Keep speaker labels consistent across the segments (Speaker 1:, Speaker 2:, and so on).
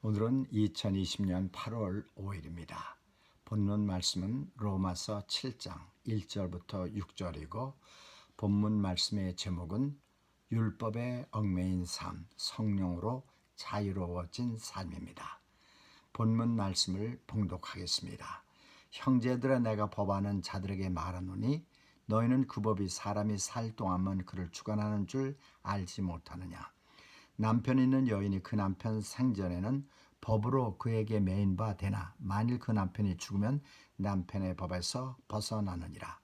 Speaker 1: 오늘은 2020년 8월 5일입니다. 본문 말씀은 로마서 7장 1절부터 6절이고 본문 말씀의 제목은 율법에 얽매인 삶, 성령으로 자유로워진 삶입니다. 본문 말씀을 봉독하겠습니다. 형제들아, 내가 법하는 자들에게 말하노니 너희는 그 법이 사람이 살 동안만 그를 주관하는 줄 알지 못하느냐. 남편 있는 여인이 그 남편 생전에는 법으로 그에게 매인 바 되나 만일 그 남편이 죽으면 남편의 법에서 벗어나느니라.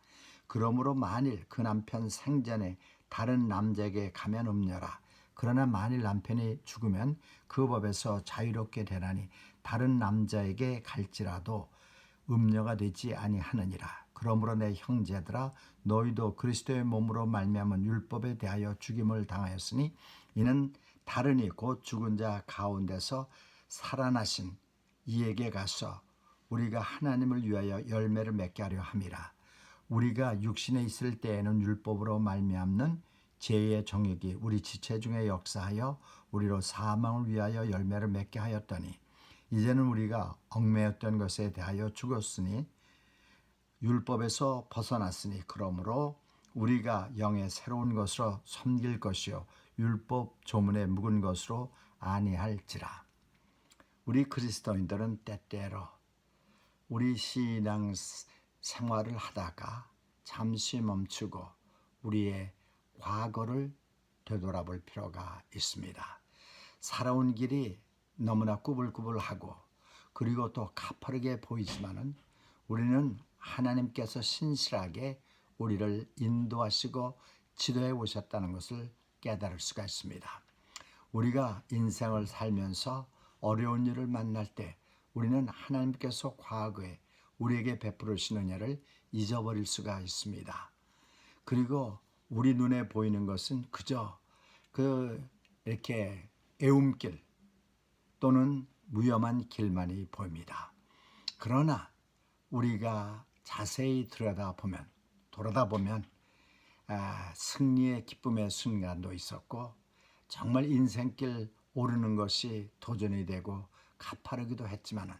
Speaker 1: 그러므로 만일 그 남편 생전에 다른 남자에게 가면 음녀라. 그러나 만일 남편이 죽으면 그 법에서 자유롭게 되나니 다른 남자에게 갈지라도 음녀가 되지 아니하느니라. 그러므로 내 형제들아, 너희도 그리스도의 몸으로 말미암은 율법에 대하여 죽임을 당하였으니 이는 다르니 곧 죽은 자 가운데서 살아나신 이에게 가서 우리가 하나님을 위하여 열매를 맺게 하려 함이라. 우리가 육신에 있을 때에는 율법으로 말미암는 죄의 정욕이 우리 지체 중에 역사하여 우리로 사망을 위하여 열매를 맺게 하였더니 이제는 우리가 얽매였던 것에 대하여 죽었으니 율법에서 벗어났으니 그러므로 우리가 영의 새로운 것으로 섬길 것이요 율법 조문에 묵은 것으로 아니할지라. 우리 그리스도인들은 때때로 우리 신앙 생활을 하다가 잠시 멈추고 우리의 과거를 되돌아볼 필요가 있습니다. 살아온 길이 너무나 꾸불꾸불하고 그리고 또 가파르게 보이지만은 우리는 하나님께서 신실하게 우리를 인도하시고 지도해 오셨다는 것을 깨달을 수가 있습니다. 우리가 인생을 살면서 어려운 일을 만날 때 우리는 하나님께서 과거에 우리에게 베풀으신 은혜를 잊어버릴 수가 있습니다. 그리고 우리 눈에 보이는 것은 그저 이렇게 애움길 또는 위험한 길만이 보입니다. 그러나 우리가 자세히 돌아다보면 승리의 기쁨의 순간도 있었고 정말 인생길 오르는 것이 도전이 되고 가파르기도 했지만은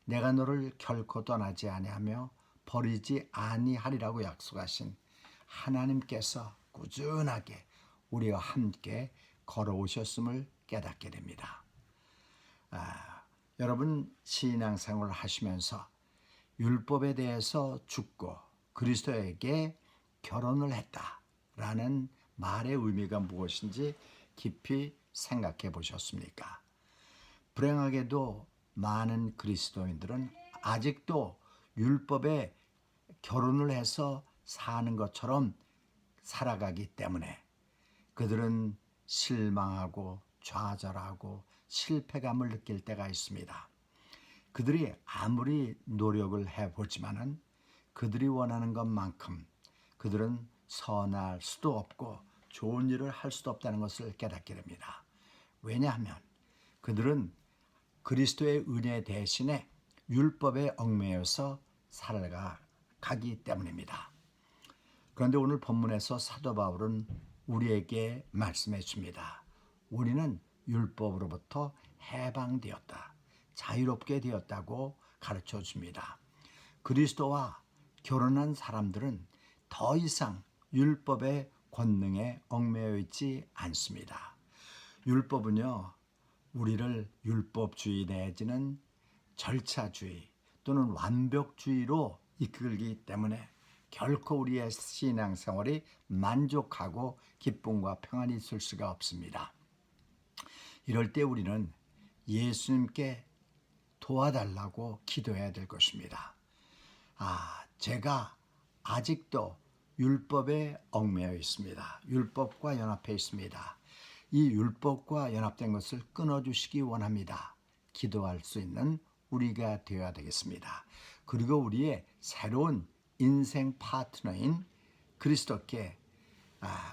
Speaker 1: 내가 너를 결코 떠나지 아니하며 버리지 아니하리라고 약속하신 하나님께서 꾸준하게 우리와 함께 걸어오셨음을 깨닫게 됩니다. 여러분 신앙생활을 하시면서 율법에 대해서 죽고 그리스도에게 결혼을 했다라는 말의 의미가 무엇인지 깊이 생각해 보셨습니까? 불행하게도 많은 그리스도인들은 아직도 율법에 결혼을 해서 사는 것처럼 살아가기 때문에 그들은 실망하고 좌절하고 실패감을 느낄 때가 있습니다. 그들이 아무리 노력을 해보지만은 그들이 원하는 것만큼 그들은 선할 수도 없고 좋은 일을 할 수도 없다는 것을 깨닫게 됩니다. 왜냐하면 그들은 그리스도의 은혜 대신에 율법에 얽매여서 살아가기 때문입니다. 그런데 오늘 본문에서 사도 바울은 우리에게 말씀해 줍니다. 우리는 율법으로부터 해방되었다. 자유롭게 되었다고 가르쳐 줍니다. 그리스도와 결혼한 사람들은 더 이상 율법의 권능에 얽매여 있지 않습니다. 율법은요, 우리를 율법주의 내지는 절차주의 또는 완벽주의로 이끌기 때문에 결코 우리의 신앙생활이 만족하고 기쁨과 평안이 있을 수가 없습니다. 이럴 때 우리는 예수님께 도와달라고 기도해야 될 것입니다. 제가 아직도 율법에 얽매여 있습니다. 율법과 연합해 있습니다. 이 율법과 연합된 것을 끊어주시기 원합니다. 기도할 수 있는 우리가 되어야 되겠습니다. 그리고 우리의 새로운 인생 파트너인 그리스도께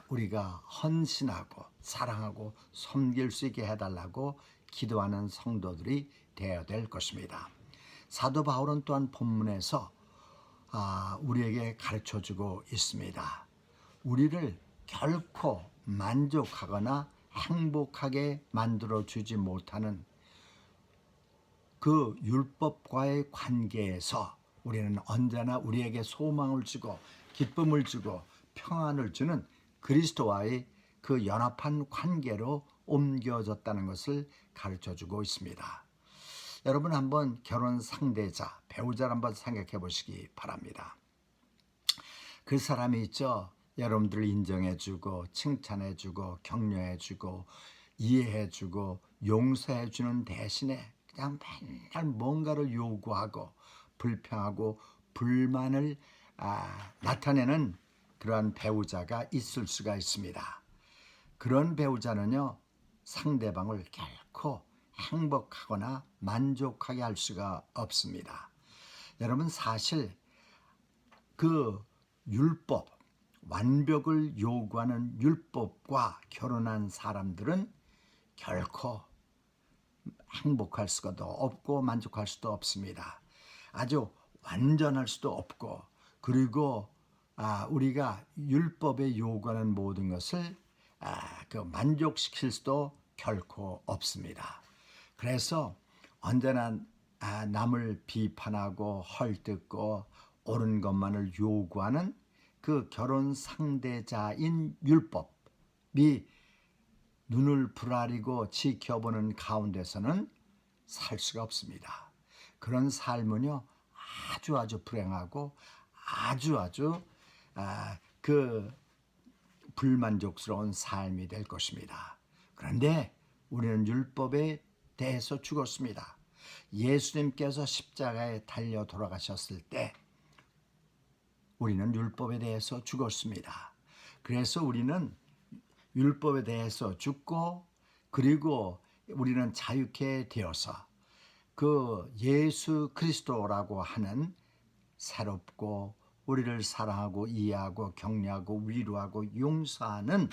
Speaker 1: 우리가 헌신하고 사랑하고 섬길 수 있게 해달라고 기도하는 성도들이 되어야 될 것입니다. 사도 바울은 또한 본문에서 우리에게 가르쳐주고 있습니다. 우리를 결코 만족하거나 행복하게 만들어주지 못하는 그 율법과의 관계에서 우리는 언제나 우리에게 소망을 주고 기쁨을 주고 평안을 주는 그리스도와의 그 연합한 관계로 옮겨졌다는 것을 가르쳐주고 있습니다. 여러분 한번 결혼 상대자, 배우자를 한번 생각해 보시기 바랍니다. 그 사람이 있죠. 여러분들을 인정해주고 칭찬해주고 격려해주고 이해해주고 용서해주는 대신에 그냥 맨날 뭔가를 요구하고 불평하고 불만을 나타내는 그러한 배우자가 있을 수가 있습니다. 그런 배우자는요, 상대방을 결코 행복하거나 만족하게 할 수가 없습니다. 여러분 사실 그 율법, 완벽을 요구하는 율법과 결혼한 사람들은 결코 행복할 수가 없고 만족할 수도 없습니다. 아주 완전할 수도 없고, 그리고 우리가 율법에 요구하는 모든 것을 만족시킬 수도 결코 없습니다. 그래서 언제나 남을 비판하고 헐뜯고 옳은 것만을 요구하는 그 결혼 상대자인 율법이 눈을 부라리고 지켜보는 가운데서는 살 수가 없습니다. 그런 삶은요, 아주 불행하고 아주 그 불만족스러운 삶이 될 것입니다. 그런데 우리는 율법에 대해서 죽었습니다. 예수님께서 십자가에 달려 돌아가셨을 때 우리는 율법에 대해서 죽었습니다. 그래서 우리는 율법에 대해서 죽고, 그리고 우리는 자유케 되어서 그 예수 그리스도라고 하는 새롭고 우리를 사랑하고 이해하고 격려하고 위로하고 용서하는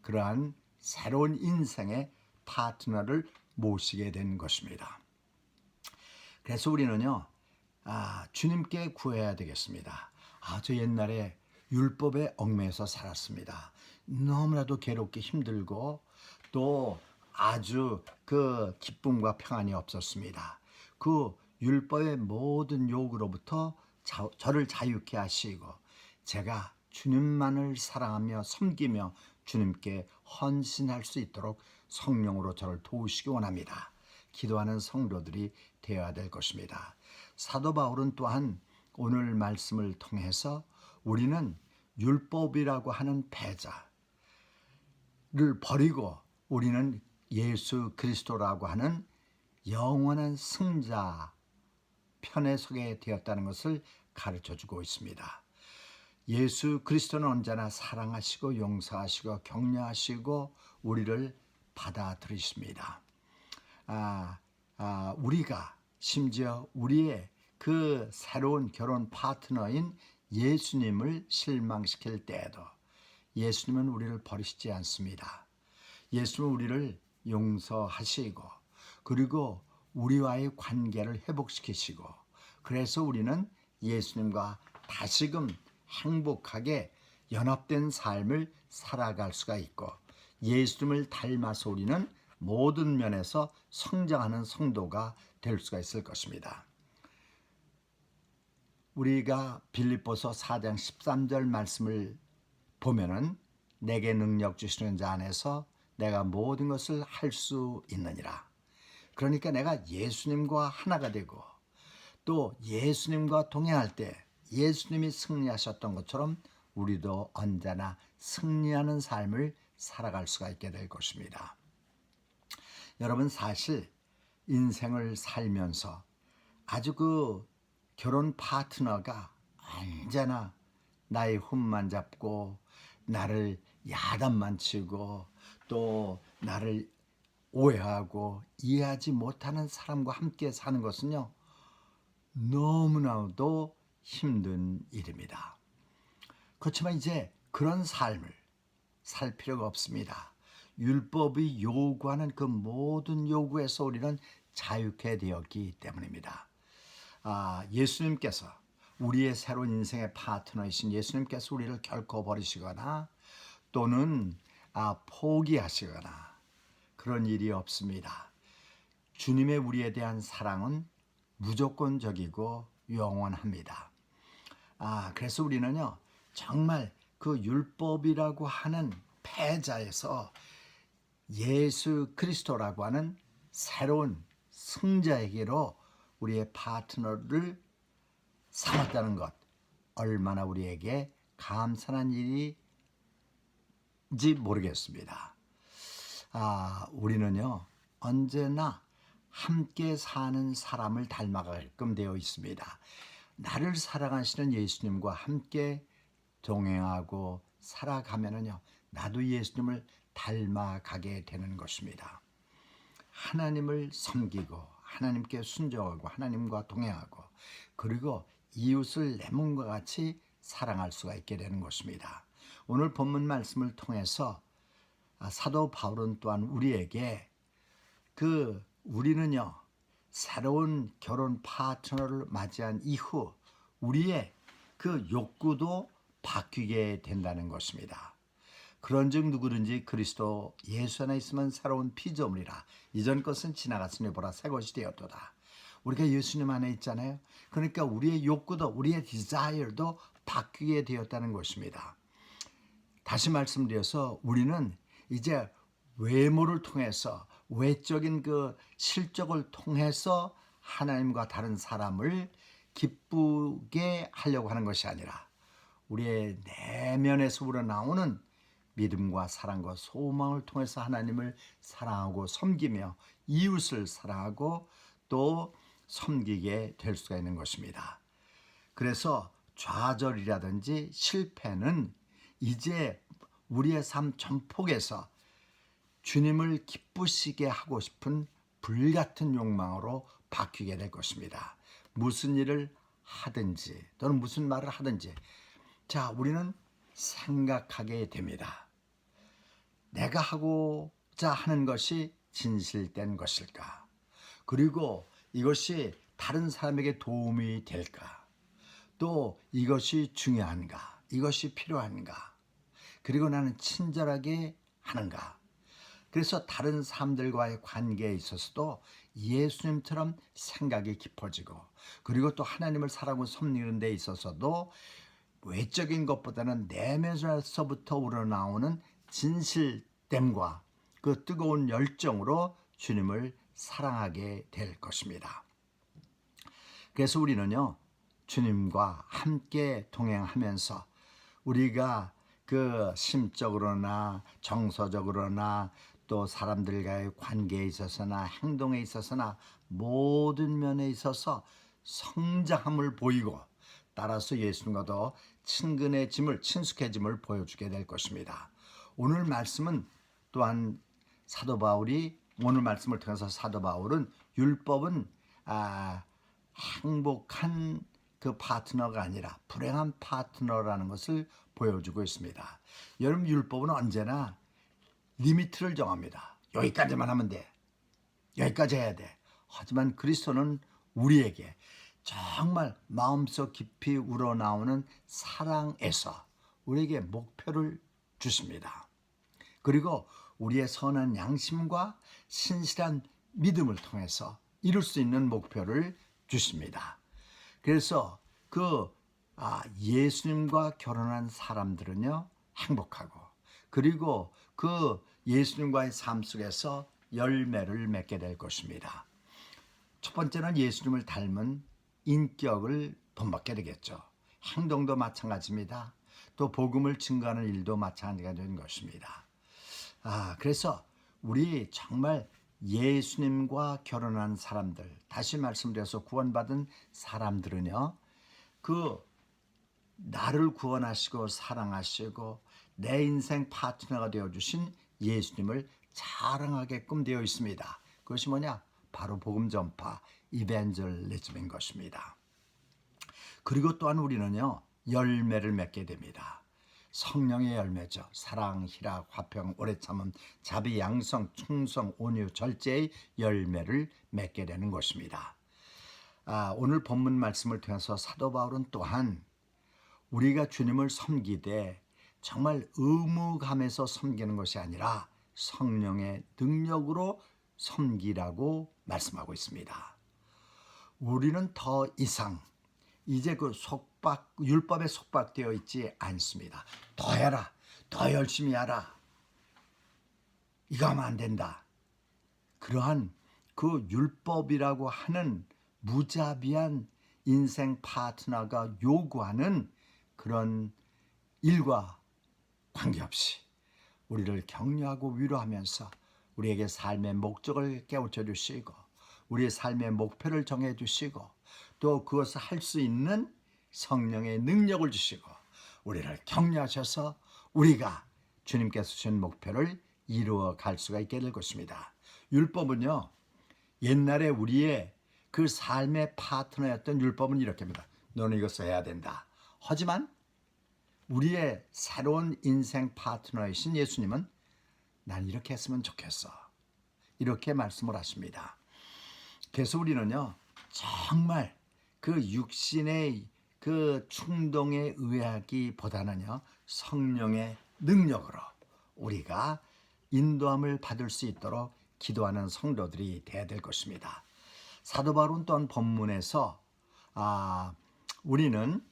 Speaker 1: 그러한 새로운 인생의 파트너를 모시게 된 것입니다. 그래서 우리는요, 주님께 구해야 되겠습니다. 저 옛날에 율법에 얽매여서 살았습니다. 너무나도 괴롭게 힘들고 또 아주 그 기쁨과 평안이 없었습니다. 그 율법의 모든 요구로부터 저를 자유케 하시고 제가 주님만을 사랑하며 섬기며 주님께 헌신할 수 있도록 성령으로 저를 도우시기 원합니다. 기도하는 성도들이 되어야 될 것입니다. 사도 바울은 또한 오늘 말씀을 통해서 우리는 율법이라고 하는 패자를 버리고 우리는 예수 그리스도라고 하는 영원한 승자 편에 서게 되었다는 것을 가르쳐주고 있습니다. 예수 그리스도는 언제나 사랑하시고 용서하시고 격려하시고 우리를 받아들이십니다. 우리가 심지어 우리의 그 새로운 결혼 파트너인 예수님을 실망시킬 때에도 예수님은 우리를 버리시지 않습니다. 예수님은 우리를 용서하시고 그리고 우리와의 관계를 회복시키시고, 그래서 우리는 예수님과 다시금 행복하게 연합된 삶을 살아갈 수가 있고 예수님을 닮아서 우리는 모든 면에서 성장하는 성도가 될 수가 있을 것입니다. 우리가 빌립보서 4장 13절 말씀을 보면은 내게 능력 주시는 자 안에서 내가 모든 것을 할 수 있느니라. 그러니까 내가 예수님과 하나가 되고 또 예수님과 동행할 때 예수님이 승리하셨던 것처럼 우리도 언제나 승리하는 삶을 살아갈 수가 있게 될 것입니다. 여러분 사실 인생을 살면서 아주 그 결혼 파트너가 언제나 나의 흠만 잡고 나를 야단만 치고 또 나를 오해하고 이해하지 못하는 사람과 함께 사는 것은요, 너무나도 힘든 일입니다. 그렇지만 이제 그런 삶을 살 필요가 없습니다. 율법이 요구하는 그 모든 요구에서 우리는 자유케 되었기 때문입니다. 예수님께서 우리의 새로운 인생의 파트너이신 예수님께서 우리를 결코 버리시거나 또는 포기하시거나 그런 일이 없습니다. 주님의 우리에 대한 사랑은 무조건적이고 영원합니다. 그래서 우리는요, 정말 그 율법이라고 하는 패자에서 예수 그리스도라고 하는 새로운 승자에게로 우리의 파트너를 삼았다는 것, 얼마나 우리에게 감사한 일인지 모르겠습니다. 우리는요, 언제나 함께 사는 사람을 닮아가게끔 되어 있습니다. 나를 사랑하시는 예수님과 함께 동행하고 살아가면은요, 나도 예수님을 닮아가게 되는 것입니다. 하나님을 섬기고 하나님께 순종하고 하나님과 동행하고 그리고 이웃을 내 몸과 같이 사랑할 수가 있게 되는 것입니다. 오늘 본문 말씀을 통해서 사도 바울은 또한 우리에게 우리는요, 새로운 결혼 파트너를 맞이한 이후 우리의 그 욕구도 바뀌게 된다는 것입니다. 그런즉 누구든지 그리스도 예수 안에 있으면 새로운 피조물이라 이전 것은 지나갔으니 보라 새 것이 되었도다. 우리가 예수님 안에 있잖아요. 그러니까 우리의 욕구도 우리의 디자이어도 바뀌게 되었다는 것입니다. 다시 말씀드려서 우리는 이제 외모를 통해서 외적인 그 실적을 통해서 하나님과 다른 사람을 기쁘게 하려고 하는 것이 아니라 우리의 내면에서 우러나오는 믿음과 사랑과 소망을 통해서 하나님을 사랑하고 섬기며 이웃을 사랑하고 또 섬기게 될 수가 있는 것입니다. 그래서 좌절이라든지 실패는 이제 우리의 삶 전폭에서 주님을 기쁘시게 하고 싶은 불같은 욕망으로 바뀌게 될 것입니다. 무슨 일을 하든지 또는 무슨 말을 하든지 우리는 생각하게 됩니다. 내가 하고자 하는 것이 진실된 것일까? 그리고 이것이 다른 사람에게 도움이 될까? 또 이것이 중요한가? 이것이 필요한가? 그리고 나는 친절하게 하는가? 그래서 다른 사람들과의 관계에 있어서도 예수님처럼 생각이 깊어지고 그리고 또 하나님을 사랑하고 섬기는 데 있어서도 외적인 것보다는 내면에서부터 우러나오는 진실됨과 그 뜨거운 열정으로 주님을 사랑하게 될 것입니다. 그래서 우리는요, 주님과 함께 동행하면서 우리가 그 심적으로나 정서적으로나 또 사람들과의 관계에 있어서나 행동에 있어서나 모든 면에 있어서 성장함을 보이고 따라서 예수님과도 친숙해짐을 보여주게 될 것입니다. 오늘 말씀은 또한 오늘 말씀을 통해서 사도 바울은 율법은 행복한 그 파트너가 아니라 불행한 파트너라는 것을 보여주고 있습니다. 여러분, 율법은 언제나 리미트를 정합니다. 여기까지만 하면 돼. 여기까지 해야 돼. 하지만 그리스도는 우리에게 정말 마음속 깊이 우러나오는 사랑에서 우리에게 목표를 주십니다. 그리고 우리의 선한 양심과 신실한 믿음을 통해서 이룰 수 있는 목표를 주십니다. 그래서 예수님과 결혼한 사람들은요, 행복하고 그리고 그 예수님과의 삶 속에서 열매를 맺게 될 것입니다. 첫 번째는 예수님을 닮은 인격을 본받게 되겠죠. 행동도 마찬가지입니다. 또 복음을 증거하는 일도 마찬가지가 되는 것입니다. 그래서 우리 정말 예수님과 결혼한 사람들, 다시 말씀드려서 구원받은 사람들은요, 나를 구원하시고 사랑하시고 내 인생 파트너가 되어주신 예수님을 자랑하게끔 되어 있습니다. 그것이 뭐냐? 바로 복음 전파, 이벤젤리즘인 것입니다. 그리고 또한 우리는요, 열매를 맺게 됩니다. 성령의 열매죠. 사랑, 희락, 화평, 오래 참음, 자비, 양성, 충성, 온유, 절제의 열매를 맺게 되는 것입니다. 오늘 본문 말씀을 통해서 사도 바울은 또한 우리가 주님을 섬기되 정말 의무감에서 섬기는 것이 아니라 성령의 능력으로 섬기라고 말씀하고 있습니다. 우리는 더 이상 이제 그 율법에 속박되어 있지 않습니다. 더 해라, 더 열심히 하라, 이거 하면 안 된다. 그러한 그 율법이라고 하는 무자비한 인생 파트너가 요구하는 그런 일과 관계없이 우리를 격려하고 위로하면서 우리에게 삶의 목적을 깨우쳐 주시고 우리의 삶의 목표를 정해 주시고 또 그것을 할 수 있는 성령의 능력을 주시고 우리를 격려하셔서 우리가 주님께서 주신 목표를 이루어 갈 수가 있게 될 것입니다. 율법은요, 옛날에 우리의 그 삶의 파트너였던 율법은 이렇게입니다. 너는 이것을 해야 된다. 하지만 우리의 새로운 인생 파트너이신 예수님은 난 이렇게 했으면 좋겠어, 이렇게 말씀을 하십니다. 그래서 우리는요, 정말 그 육신의 그 충동에 의하기보다는요, 성령의 능력으로 우리가 인도함을 받을 수 있도록 기도하는 성도들이 되어야 될 것입니다. 사도 바울은 또한 본문에서 우리는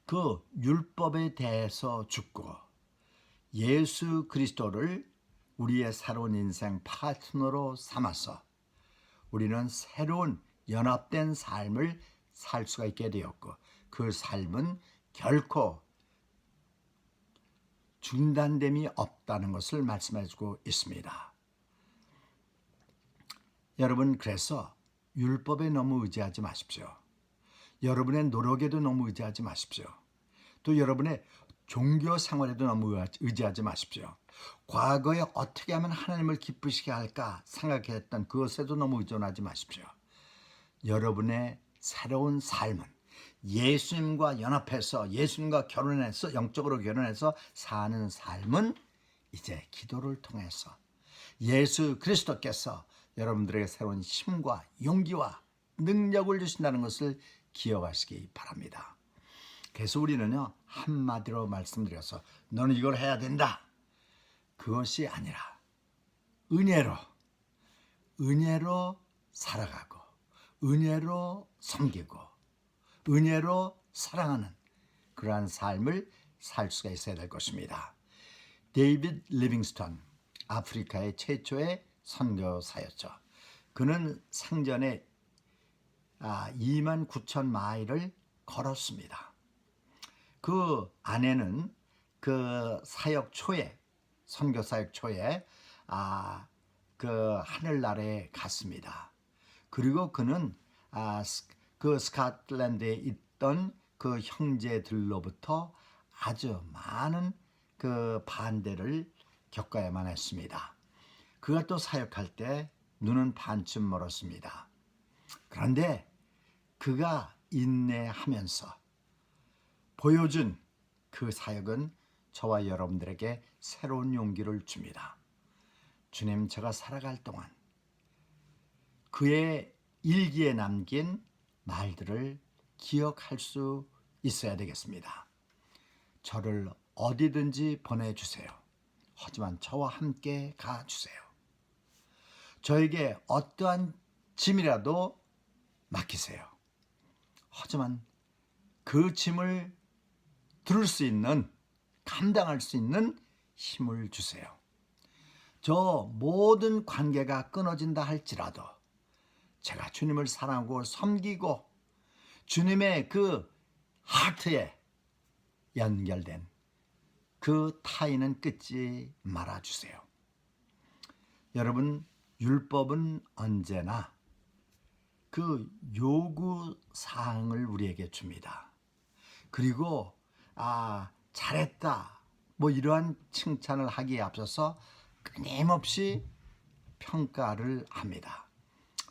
Speaker 1: 그 율법에 대해서 죽고 예수 그리스도를 우리의 새로운 인생 파트너로 삼아서 우리는 새로운 연합된 삶을 살 수가 있게 되었고 그 삶은 결코 중단됨이 없다는 것을 말씀해주고 있습니다. 여러분, 그래서 율법에 너무 의지하지 마십시오. 여러분의 노력에도 너무 의지하지 마십시오. 또 여러분의 종교 생활에도 너무 의지하지 마십시오. 과거에 어떻게 하면 하나님을 기쁘시게 할까 생각했던 그것에도 너무 의존하지 마십시오. 여러분의 새로운 삶은 예수님과 연합해서 예수님과 결혼해서 영적으로 결혼해서 사는 삶은 이제 기도를 통해서 예수 그리스도께서 여러분들에게 새로운 힘과 용기와 능력을 주신다는 것을 기억하시기 바랍니다. 그래서 우리는요, 한마디로 말씀드려서 너는 이걸 해야 된다, 그것이 아니라 은혜로 살아가고 은혜로 섬기고 은혜로 사랑하는 그러한 삶을 살 수가 있어야 될 것입니다. 데이비드 리빙스턴, 아프리카의 최초의 선교사였죠. 그는 생전에 29,000마일을 걸었습니다. 그 안에는 그 사역 초에, 선교 사역 초에 그 하늘나라에 갔습니다. 그리고 그는 그 스코틀랜드에 있던 그 형제들로부터 아주 많은 그 반대를 겪어야만 했습니다. 그가 또 사역할 때 눈은 반쯤 멀었습니다. 그런데 그가 인내하면서 보여준 그 사역은 저와 여러분들에게 새로운 용기를 줍니다. 주님, 제가 살아갈 동안 그의 일기에 남긴 말들을 기억할 수 있어야 되겠습니다. 저를 어디든지 보내주세요. 하지만 저와 함께 가주세요. 저에게 어떠한 짐이라도 맡기세요. 하지만 그 짐을 들을 수 있는, 감당할 수 있는 힘을 주세요. 저 모든 관계가 끊어진다 할지라도 제가 주님을 사랑하고 섬기고 주님의 그 하트에 연결된 그 타인은 끊지 말아주세요. 여러분, 율법은 언제나 그 요구사항을 우리에게 줍니다. 그리고 잘했다, 뭐 이러한 칭찬을 하기에 앞서서 끊임없이 평가를 합니다.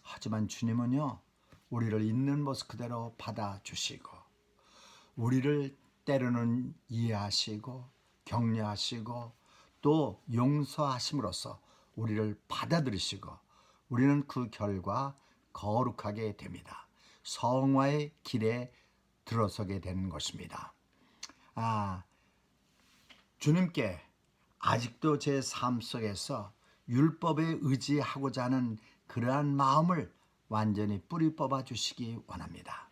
Speaker 1: 하지만 주님은요, 우리를 있는 모습 그대로 받아주시고 우리를 때로는 이해하시고 격려하시고 또 용서하심으로써 우리를 받아들이시고 우리는 그 결과 거룩하게 됩니다. 성화의 길에 들어서게 되는 것입니다. 주님께 아직도 제 삶 속에서 율법에 의지하고자 하는 그러한 마음을 완전히 뿌리 뽑아 주시기 원합니다.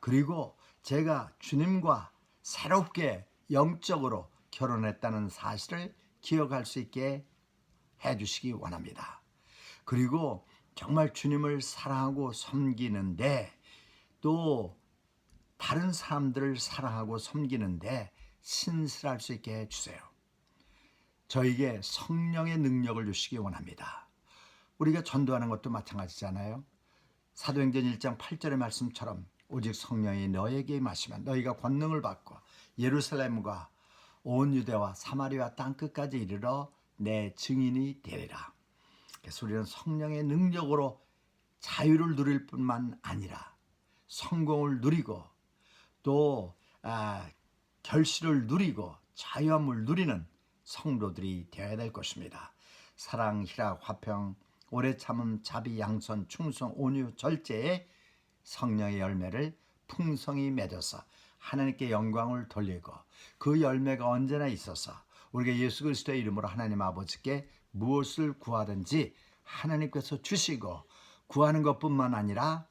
Speaker 1: 그리고 제가 주님과 새롭게 영적으로 결혼했다는 사실을 기억할 수 있게 해주시기 원합니다. 그리고 정말 주님을 사랑하고 섬기는데 또 다른 사람들을 사랑하고 섬기는데 신실할 수 있게 해주세요. 저에게 성령의 능력을 주시기 원합니다. 우리가 전도하는 것도 마찬가지잖아요. 사도행전 1장 8절의 말씀처럼 오직 성령이 너에게 임하시면 너희가 권능을 받고 예루살렘과 온 유대와 사마리아 땅끝까지 이르러 내 증인이 되리라. 그래서 우리는 성령의 능력으로 자유를 누릴 뿐만 아니라 성공을 누리고 또 결실을 누리고 자유함을 누리는 성도들이 되어야 될 것입니다. 사랑, 희락, 화평, 오래 참음, 자비, 양선, 충성, 온유, 절제의 성령의 열매를 풍성히 맺어서 하나님께 영광을 돌리고 그 열매가 언제나 있어서 우리가 예수 그리스도의 이름으로 하나님 아버지께 무엇을 구하든지 하나님께서 주시고 구하는 것뿐만 아니라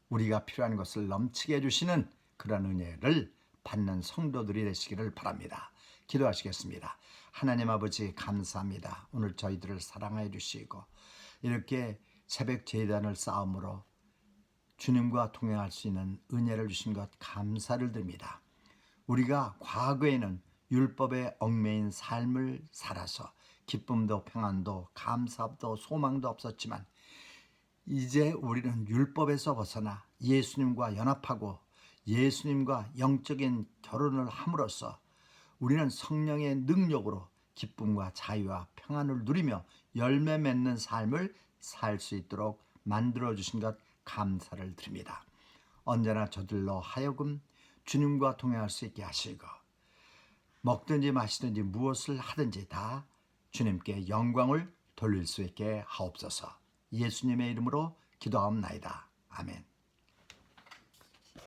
Speaker 1: 우리가 필요한 것을 넘치게 해주시는 그런 은혜를 받는 성도들이 되시기를 바랍니다. 기도하시겠습니다. 하나님 아버지 감사합니다. 오늘 저희들을 사랑해 주시고 이렇게 새벽 제단을 쌓음으로 주님과 동행할 수 있는 은혜를 주신 것 감사를 드립니다. 우리가 과거에는 율법에 얽매인 삶을 살아서 기쁨도 평안도 감사도 소망도 없었지만 이제 우리는 율법에서 벗어나 예수님과 연합하고 예수님과 영적인 결혼을 함으로써 우리는 성령의 능력으로 기쁨과 자유와 평안을 누리며 열매 맺는 삶을 살 수 있도록 만들어주신 것 감사를 드립니다. 언제나 저들로 하여금 주님과 동행할 수 있게 하시고 먹든지 마시든지 무엇을 하든지 다 주님께 영광을 돌릴 수 있게 하옵소서. 예수님의 이름으로 기도하옵나이다. 아멘.